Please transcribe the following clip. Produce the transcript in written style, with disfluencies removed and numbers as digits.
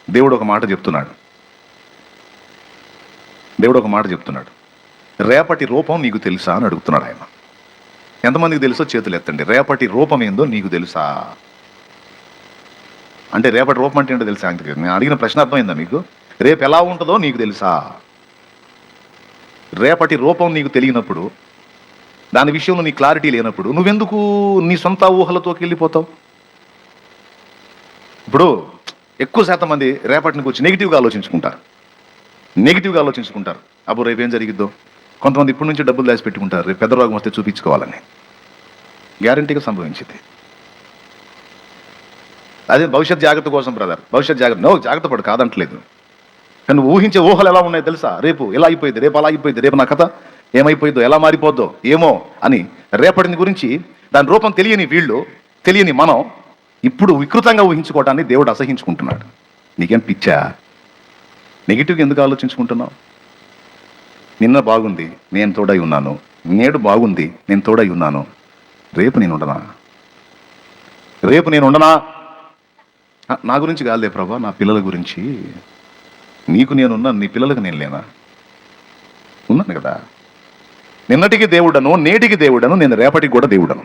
దేవుడు ఒక మాట చెప్తున్నాడు. దేవుడు ఒక మాట చెప్తున్నాడు. రేపటి రూపం నీకు తెలుసా అని అడుగుతున్నాడు ఆయన. ఎంతమందికి తెలుసో చేతులు ఎత్తండి. రేపటి రూపం ఏందో నీకు తెలుసా అంటే, రేపటి రూపం అంటే ఏంటో తెలుసా? నేను అడిగిన ప్రశ్న అర్థమైందా మీకు? రేపు ఎలా ఉంటుందో నీకు తెలుసా? రేపటి రూపం నీకు తెలియనప్పుడు, దాని విషయంలో నీ క్లారిటీ లేనప్పుడు నువ్వెందుకు నీ సొంత ఊహలతోకి వెళ్ళిపోతావు? ఇప్పుడు ఎక్కువ శాతం మంది రేపటిని గురించి నెగిటివ్గా ఆలోచించుకుంటారు. అబ్బో రేపు ఏం జరిగిద్దో. కొంతమంది ఇప్పటి నుంచి డబ్బులు దాచి పెట్టుకుంటారు, రేపు పెద్ద రోగం వస్తే చూపించుకోవాలని. గ్యారంటీగా సంభవించింది. అదే భవిష్యత్ జాగ్రత్త కోసం బ్రదర్, భవిష్యత్ జాగ్రత్త పడు కాదంటలేదు. కానీ ఊహించే ఊహలు ఎలా ఉన్నాయో తెలుసా? రేపు ఎలా అయిపోయింది, రేపు అలా అయిపోయింది, రేపు నా కథ ఏమైపోయిందో, ఎలా మారిపోద్దో ఏమో అని రేపటిని గురించి దాని రూపం తెలియని మనం ఇప్పుడు వికృతంగా ఊహించుకోవటాన్ని దేవుడు అసహించుకుంటున్నాడు. నీకేం పిచ్చా? నెగిటివ్గా ఎందుకు ఆలోచించుకుంటున్నావు? నిన్న బాగుంది, నేను తోడై ఉన్నాను. నేడు బాగుంది, నేను తోడై ఉన్నాను. రేపు నేను ఉండనా? నా గురించి కాదులే ప్రభా, నా పిల్లల గురించి. నీకు నేనున్నాను, నీ పిల్లలకు నేను లేనా? ఉన్నాను కదా. నిన్నటికి దేవుడను, నేటికి దేవుడను, నేను రేపటికి కూడా దేవుడను.